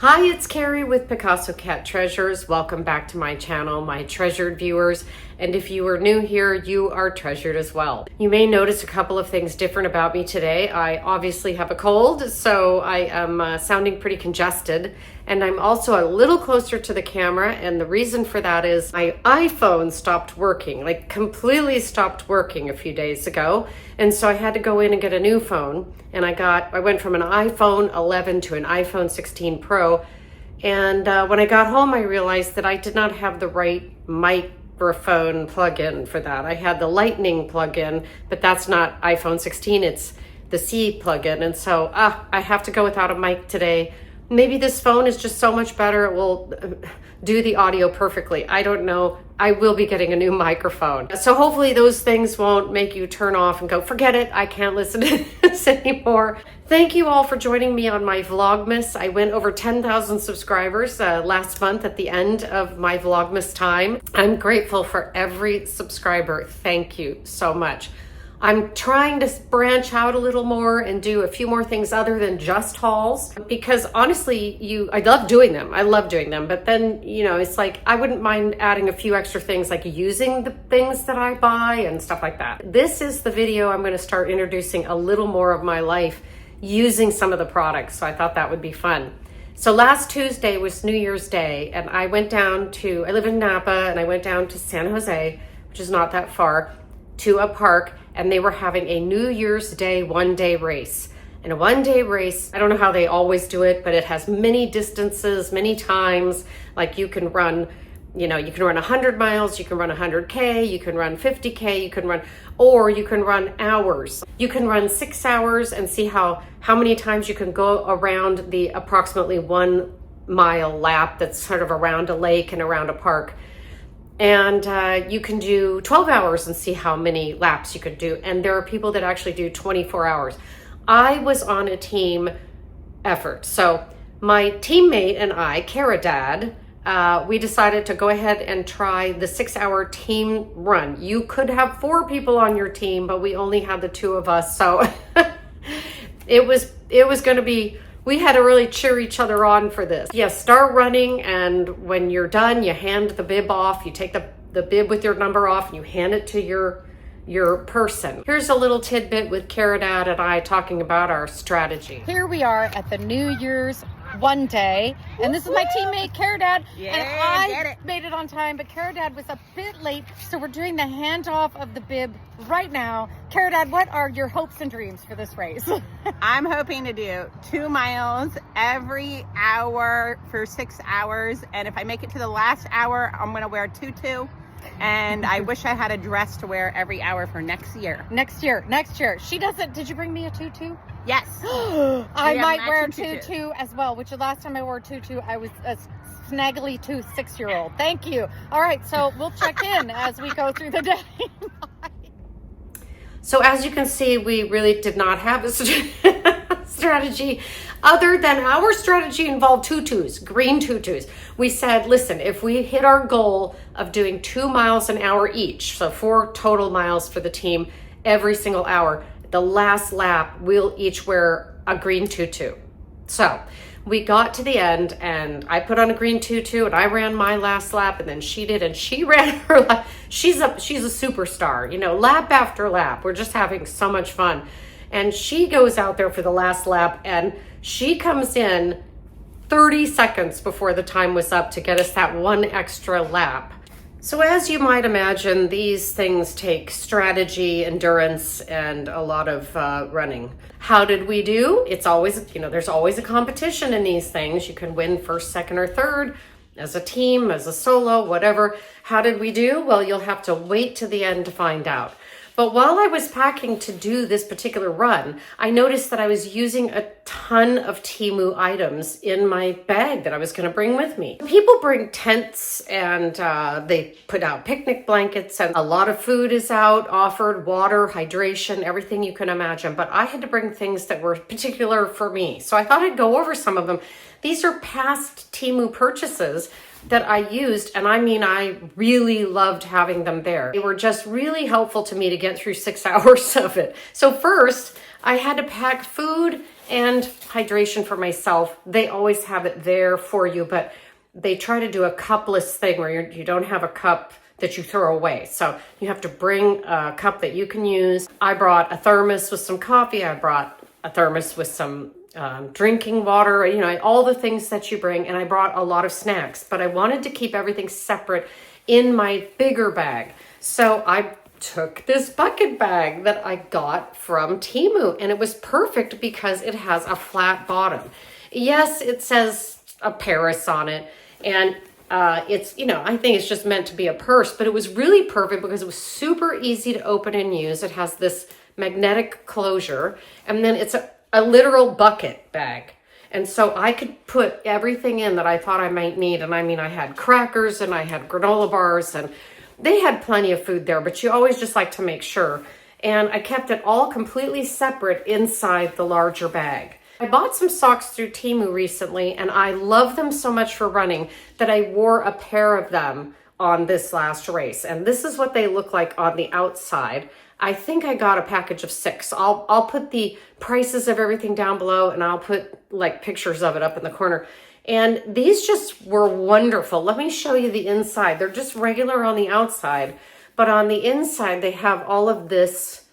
Hi, it's Carrie with Picasso Cat Treasures. Welcome back to my channel, my treasured viewers. And if you are new here, you are treasured as well. You may notice a couple of things different about me today. I obviously have a cold, so I am sounding pretty congested. And I'm also a little closer to the camera. And the reason for that is my iPhone stopped working, like completely stopped working a few days ago. And so I had to go in and get a new phone. And I went from an iPhone 11 to an iPhone 16 Pro. And when I got home, I realized that I did not have the right microphone plug-in for that. I had the Lightning plug-in, but that's not iPhone 16, it's the C plug-in. And so I have to go without a mic today. Maybe this phone is just so much better, it will do the audio perfectly. I don't know. I will be getting a new microphone. So hopefully those things won't make you turn off and go, forget it, I can't listen to this anymore. Thank you all for joining me on my Vlogmas. I went over 10,000 subscribers last month at the end of my Vlogmas time. I'm grateful for every subscriber. Thank you so much. I'm trying to branch out a little more and do a few more things other than just hauls, because honestly, I love doing them. I love doing them. But then, it's like, I wouldn't mind adding a few extra things, like using the things that I buy and stuff like that. This is the video I'm going to start introducing a little more of my life using some of the products. So I thought that would be fun. So last Tuesday was New Year's Day, and I live in Napa, and I went down to San Jose, which is not that far, to a park, and they were having a New Year's Day one-day race. And a one-day race, I don't know how they always do it, but it has many distances, many times. Like you can run 100 miles, you can run 100K, you can run 50K, or you can run hours. You can run 6 hours and see how many times you can go around the approximately 1 mile lap that's sort of around a lake and around a park. And you can do 12 hours and see how many laps you could do. And there are people that actually do 24 hours. I was on a team effort. So my teammate and I, 𝐿𝐴𝐴𝐳𝐷, we decided to go ahead and try the 6-hour team run. You could have 4 people on your team, but we only had the 2 of us. So it was going to be, we had to really cheer each other on for this. Start running, and when you're done, you hand the bib off. You take the bib with your number off, and you hand it to your person. Here's a little tidbit with 𝐿𝐴𝐴𝐳𝐷 and I talking about our strategy. Here we are at the New Year's one day, and this is my teammate 𝐿𝐴𝐴𝐳𝐷, and I made it on time, but 𝐿𝐴𝐴𝐳𝐷 was a bit late, so we're doing the handoff of the bib right now. 𝐿𝐴𝐴𝐳𝐷, what are your hopes and dreams for this race? I'm hoping to do 2 miles every hour for 6 hours, and if I make it to the last hour, I'm going to wear a tutu. And I wish I had a dress to wear every hour for next year. Next year. She doesn't. Did you bring me a tutu? Yes. I might wear a tutu as well, which the last time I wore a tutu, I was a snaggly 6-year-old. Thank you. All right, so we'll check in as we go through the day. So as you can see, we really did not have a strategy other than our strategy involved tutus, green tutus. We said, listen, if we hit our goal of doing 2 miles an hour each, so 4 total miles for the team every single hour, the last lap, we'll each wear a green tutu. So we got to the end, and I put on a green tutu, and I ran my last lap, and then she did, and she ran her lap. She's a superstar, lap after lap. We're just having so much fun. And she goes out there for the last lap, and she comes in 30 seconds before the time was up to get us that 1 extra lap. So as you might imagine, these things take strategy, endurance, and a lot of running. How did we do? It's always, there's always a competition in these things. You can win first, second, or third as a team, as a solo, whatever. How did we do? Well, you'll have to wait to the end to find out. But while I was packing to do this particular run, I noticed that I was using a ton of TEMU items in my bag that I was going to bring with me. People bring tents, and they put out picnic blankets, and a lot of food is out, offered, water, hydration, everything you can imagine. But I had to bring things that were particular for me. So I thought I'd go over some of them. These are past TEMU purchases that I used, and I mean, I really loved having them there. They were just really helpful to me to get through 6 hours of it. So first, I had to pack food and hydration for myself. They always have it there for you, but they try to do a cupless thing where you don't have a cup that you throw away. So you have to bring a cup that you can use. I brought a thermos with some coffee. I brought a thermos with some drinking water, you know, all the things that you bring. And I brought a lot of snacks, but I wanted to keep everything separate in my bigger bag. So I took this bucket bag that I got from TEMU, and it was perfect because it has a flat bottom. Yes, it says Paris on it, and it's, you know, I think it's just meant to be a purse, but it was really perfect because it was super easy to open and use. It has this magnetic closure, and then it's a literal bucket bag. And so I could put everything in that I thought I might need. And I mean, I had crackers and I had granola bars, and they had plenty of food there, but you always just like to make sure. And I kept it all completely separate inside the larger bag. I bought some socks through TEMU recently, and I love them so much for running that I wore a pair of them on this last race. And this is what they look like on the outside. I think I got a package of 6. I'll put the prices of everything down below, and I'll put like pictures of it up in the corner. And these just were wonderful. Let me show you the inside. They're just regular on the outside, but on the inside, they have all of this,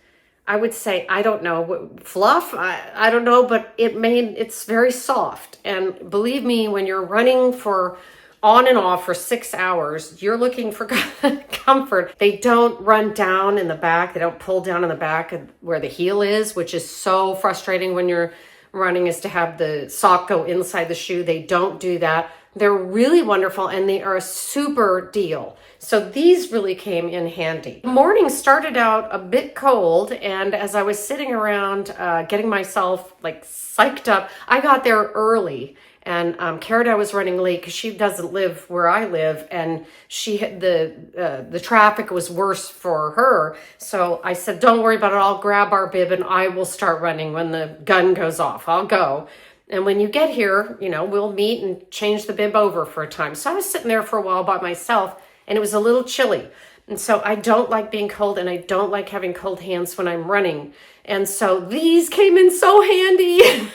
I would say, I don't know, fluff. I don't know, but it's very soft. And believe me, when you're running for on and off for 6 hours, you're looking for comfort. They don't run down in the back. They don't pull down in the back where the heel is, which is so frustrating when you're running, is to have the sock go inside the shoe. They don't do that. They're really wonderful, and they are a super deal. So these really came in handy. The morning started out a bit cold, and as I was sitting around getting myself like psyched up, I got there early. And 𝐂𝐤𝐬𝐬 was running late because she doesn't live where I live, and the traffic was worse for her. So I said, don't worry about it. I'll grab our bib and I will start running when the gun goes off. I'll go. And when you get here, you know, we'll meet and change the bib over for a time. So I was sitting there for a while by myself, and it was a little chilly. And so I don't like being cold, and I don't like having cold hands when I'm running. And so these came in so handy.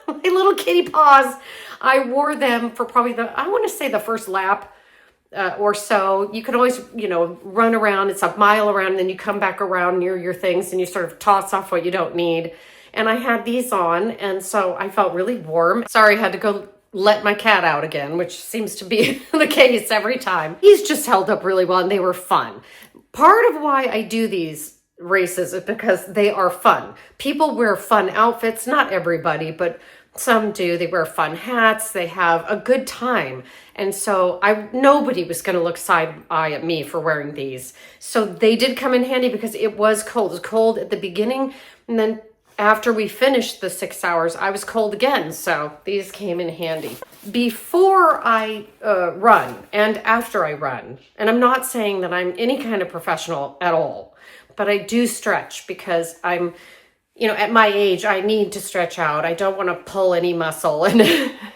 My little kitty paws. I wore them for probably I want to say the first lap or so. You can always, you know, run around. It's a mile around, and then you come back around near your things, and you sort of toss off what you don't need. And I had these on, and so I felt really warm. Sorry, I had to go let my cat out again, which seems to be the case every time. He's just held up really well, and they were fun. Part of why I do these races is because they are fun. People wear fun outfits, not everybody, but some do. They wear fun hats. They have a good time. And so nobody was going to look side eye at me for wearing these. So they did come in handy because it was cold. It was cold at the beginning. And then after we finished the 6 hours, I was cold again. So these came in handy. Before I run and after I run, and I'm not saying that I'm any kind of professional at all, but I do stretch because I'm, you know, at my age, I need to stretch out. I don't want to pull any muscle. And,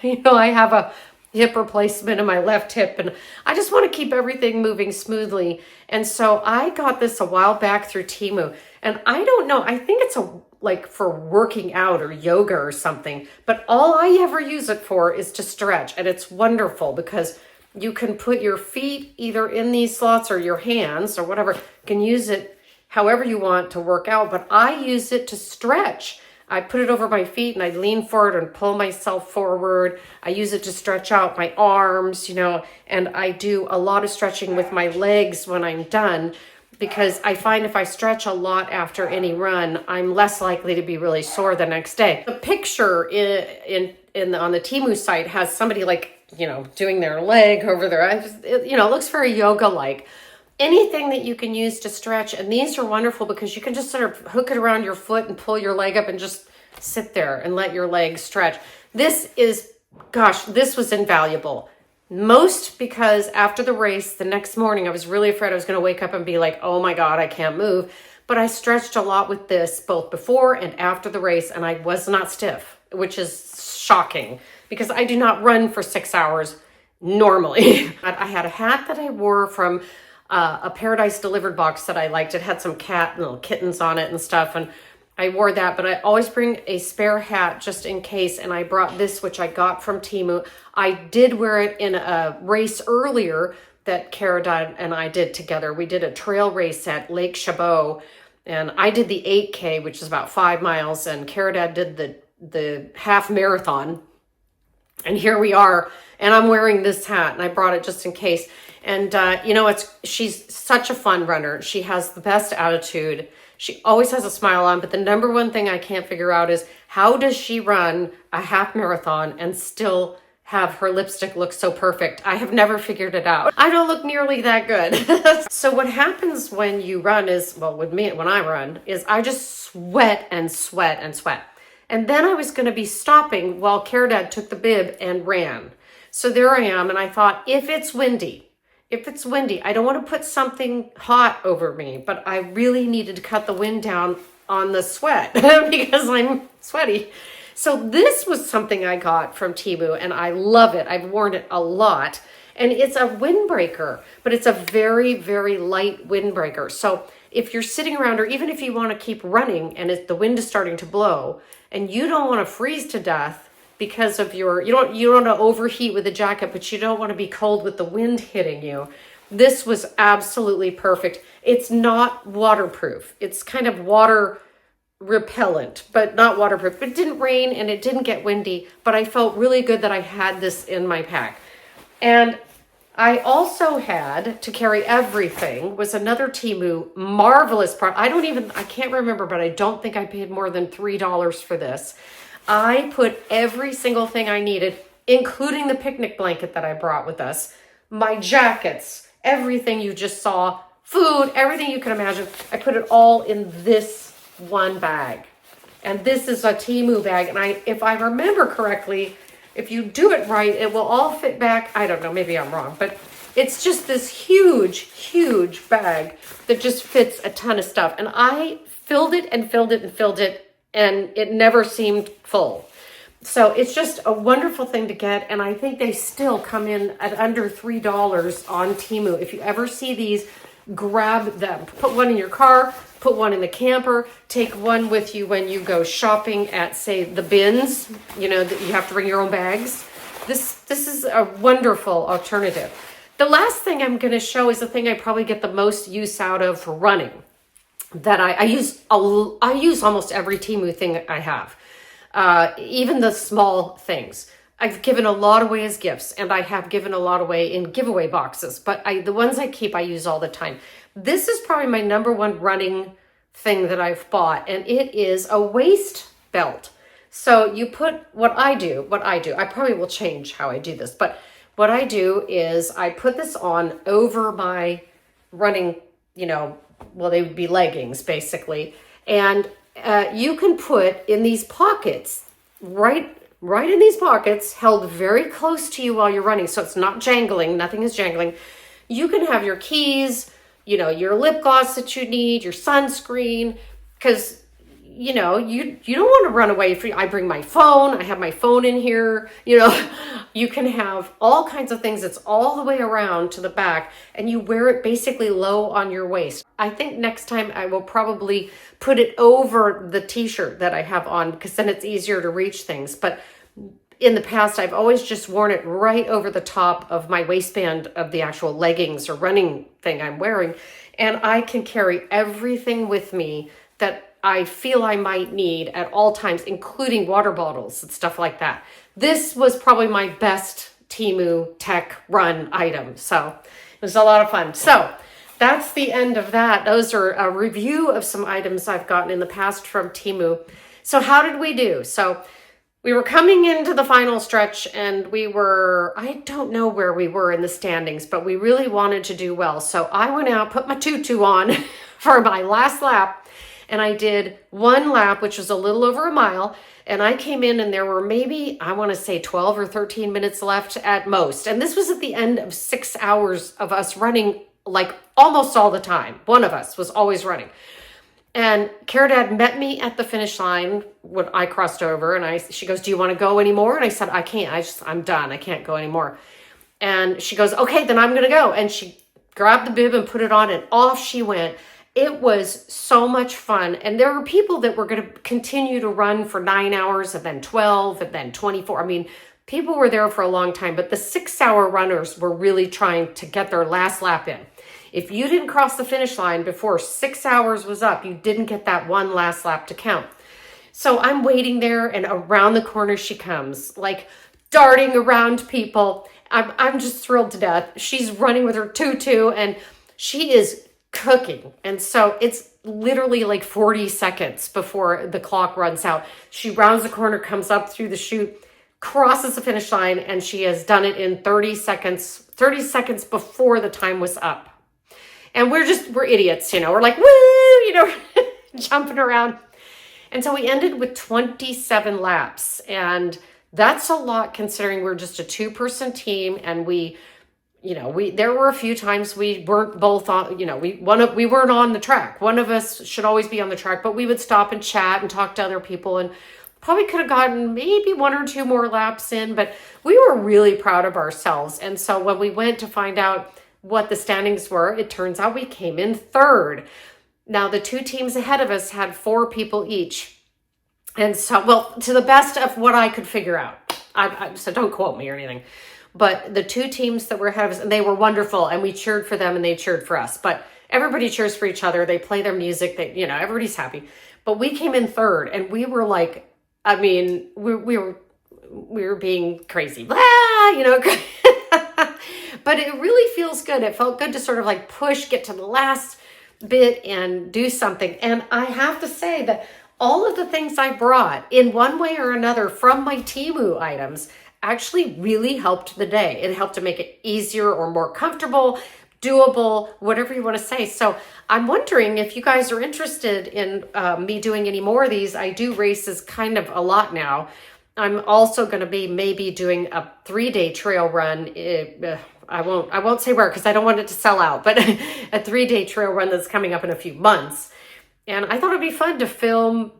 you know, I have a hip replacement in my left hip, and I just want to keep everything moving smoothly. And so I got this a while back through TEMU, and I don't know, I think it's like for working out or yoga or something, but all I ever use it for is to stretch. And it's wonderful because you can put your feet either in these slots or your hands or whatever. You can use it however you want to work out, but I use it to stretch. I put it over my feet and I lean forward and pull myself forward. I use it to stretch out my arms, you know, and I do a lot of stretching with my legs when I'm done, because I find if I stretch a lot after any run, I'm less likely to be really sore the next day. The picture on the TEMU site has somebody like, you know, doing their leg over their eyes. You know, it looks very yoga-like. Anything that you can use to stretch, and these are wonderful because you can just sort of hook it around your foot and pull your leg up and just sit there and let your legs stretch. This was invaluable. Most because after the race, the next morning, I was really afraid I was going to wake up and be like, oh my God, I can't move. But I stretched a lot with this both before and after the race, and I was not stiff, which is shocking because I do not run for 6 hours normally. I had a hat that I wore from a Paradise Delivered box that I liked. It had some cat little kittens on it and stuff, and I wore that, but I always bring a spare hat just in case, and I brought this, which I got from TEMU. I did wear it in a race earlier that 𝐂𝐤𝐤𝐸 and I did together. We did a trail race at Lake Chabot, and I did the 8K, which is about 5 miles, and 𝐂𝐤𝐤𝐸 did the half marathon. And here we are, and I'm wearing this hat, and I brought it just in case. And you know, she's such a fun runner. She has the best attitude. She always has a smile on, but the number one thing I can't figure out is how does she run a half marathon and still have her lipstick look so perfect? I have never figured it out. I don't look nearly that good. So what happens when you run is, well, with me, when I run, is I just sweat and sweat and sweat. And then I was going to be stopping while 𝐂𝐤𝐤𝐸 took the bib and ran. So there I am, and I thought, if it's windy, I don't want to put something hot over me, but I really needed to cut the wind down on the sweat because I'm sweaty. So this was something I got from TEMU, and I love it. I've worn it a lot, and it's a windbreaker, but it's a very, very light windbreaker. So if you're sitting around, or even if you want to keep running and the wind is starting to blow and you don't want to freeze to death because of you don't want to overheat with a jacket, but you don't want to be cold with the wind hitting you, this was absolutely perfect. It's not waterproof. It's kind of water repellent, but not waterproof. It didn't rain and it didn't get windy, but I felt really good that I had this in my pack. And I also had to carry everything, was another TEMU marvelous product. I can't remember, but I don't think I paid more than $3 for this. I put every single thing I needed, including the picnic blanket that I brought with us, my jackets, everything you just saw, food, everything you can imagine. I put it all in this one bag. And this is a TEMU bag. And if I remember correctly, if you do it right, it will all fit back. I don't know, maybe I'm wrong, but it's just this huge, huge bag that just fits a ton of stuff. And I filled it and filled it and filled it, and it never seemed full. So it's just a wonderful thing to get. And I think they still come in at under $3 on TEMU. If you ever see these, grab them. Put one in your car, put one in the camper, take one with you when you go shopping at, say, the bins, you know, that you have to bring your own bags. This is a wonderful alternative. The last thing I'm going to show is the thing I probably get the most use out of for running. That I use almost every TEMU thing I have, even the small things. I've given a lot away as gifts, and I have given a lot away in giveaway boxes, but the ones I keep, I use all the time. This is probably my number one running thing that I've bought, and it is a waist belt. So you put, what I do, I probably will change how I do this, but what I do is I put this on over my running, you know, well, they would be leggings basically. And you can put in these pockets, right in these pockets, held very close to you while you're running. So it's not jangling, nothing is jangling. You can have your keys, you know, your lip gloss that you need, your sunscreen, because, you know, you don't want to run away from, I bring my phone, I have my phone in here, you know, you can have all kinds of things. It's all the way around to the back, and you wear it basically low on your waist. I think next time I will probably put it over the t-shirt that I have on, because then it's easier to reach things. But in the past, I've always just worn it right over the top of my waistband of the actual leggings or running thing I'm wearing. And I can carry everything with me that I feel I might need at all times, including water bottles and stuff like that. This was probably my best TEMU tech run item. So it was a lot of fun. So that's the end of that. Those are a review of some items I've gotten in the past from TEMU. So how did we do? So we were coming into the final stretch, and I don't know where we were in the standings, but we really wanted to do well. So I went out, put my tutu on for my last lap, and I did one lap, which was a little over a mile. And I came in and there were maybe, I want to say 12 or 13 minutes left at most. And this was at the end of 6 hours of us running, like almost all the time. One of us was always running. And 𝐂𝐤𝐤𝐸 met me at the finish line when I crossed over, and she goes, "Do you want to go anymore?" And I said, "I can't. I'm done. I can't go anymore." And she goes, okay, then I'm going to go. And she grabbed the bib and put it on, and off she went. It was so much fun. And there were people that were going to continue to run for 9 hours and then 12 and then 24. I mean, people were there for a long time, but the 6-hour runners were really trying to get their last lap in. If you didn't cross the finish line before 6 hours was up, you didn't get that one last lap to count. So I'm waiting there, and around the corner she comes, like darting around people. I'm just thrilled to death. She's running with her tutu, and she is cooking. And so it's literally like 40 seconds before the clock runs out. She rounds the corner, comes up through the chute, crosses the finish line, and she has done it in 30 seconds before the time was up. And we're idiots, you know, we're like, woo, you know, jumping around. And so we ended with 27 laps, and that's a lot considering we're just a 2-person team. And there were a few times we weren't both on, you know, we weren't on the track. One of us should always be on the track, but we would stop and chat and talk to other people, and probably could have gotten maybe 1 or 2 more laps in, but we were really proud of ourselves. And so when we went to find out what the standings were, it turns out we came in 3rd. Now, the 2 teams ahead of us had 4 people each. And so, well, to the best of what I could figure out, so don't quote me or anything, but the 2 teams that were ahead of us, and they were wonderful, and we cheered for them and they cheered for us. But everybody cheers for each other. They play their music. Everybody's happy. But we came in 3rd, and we were like, I mean, we were being crazy, blah, you know, but it really feels good. It felt good to sort of like get to the last bit and do something. And I have to say that all of the things I brought in one way or another from my TEMU items actually really helped the day. It helped to make it easier or more comfortable, doable, whatever you want to say. So I'm wondering if you guys are interested in me doing any more of these. I do races kind of a lot now. I'm also going to be maybe doing a 3-day trail run. I won't say where because I don't want it to sell out, but a 3-day trail run that's coming up in a few months. And I thought it'd be fun to film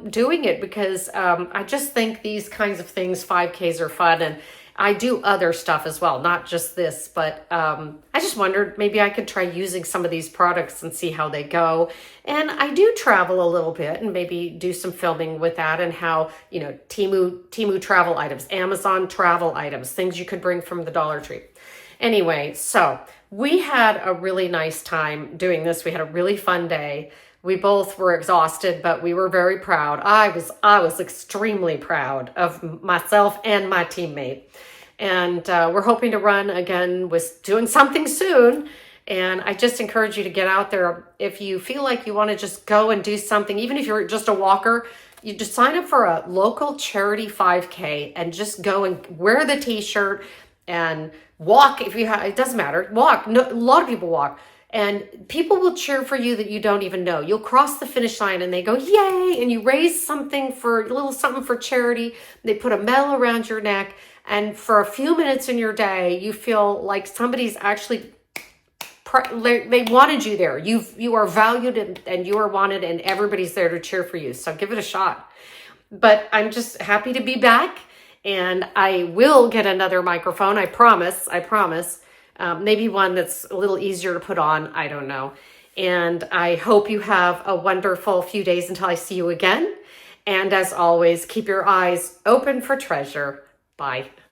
doing it because I just think these kinds of things, 5Ks, are fun. And I do other stuff as well, not just this, but I just wondered maybe I could try using some of these products and see how they go. And I do travel a little bit and maybe do some filming with that, and how, you know, TEMU travel items, Amazon travel items, things you could bring from the Dollar Tree. Anyway, so we had a really nice time doing this. We had a really fun day. We both were exhausted, but we were very proud. I was extremely proud of myself and my teammate. And we're hoping to run again with doing something soon. And I just encourage you to get out there. If you feel like you want to just go and do something, even if you're just a walker, you just sign up for a local charity 5K and just go and wear the t-shirt and walk. If you have, it doesn't matter, walk. No, a lot of people walk. And people will cheer for you that you don't even know. You'll cross the finish line and they go, yay! And you raise a little something for charity. They put a medal around your neck. And for a few minutes in your day, you feel like somebody's actually, they wanted you there. You are valued and you are wanted, and everybody's there to cheer for you. So give it a shot. But I'm just happy to be back. And I will get another microphone. I promise. Maybe one that's a little easier to put on. I don't know. And I hope you have a wonderful few days until I see you again. And as always, keep your eyes open for treasure. Bye.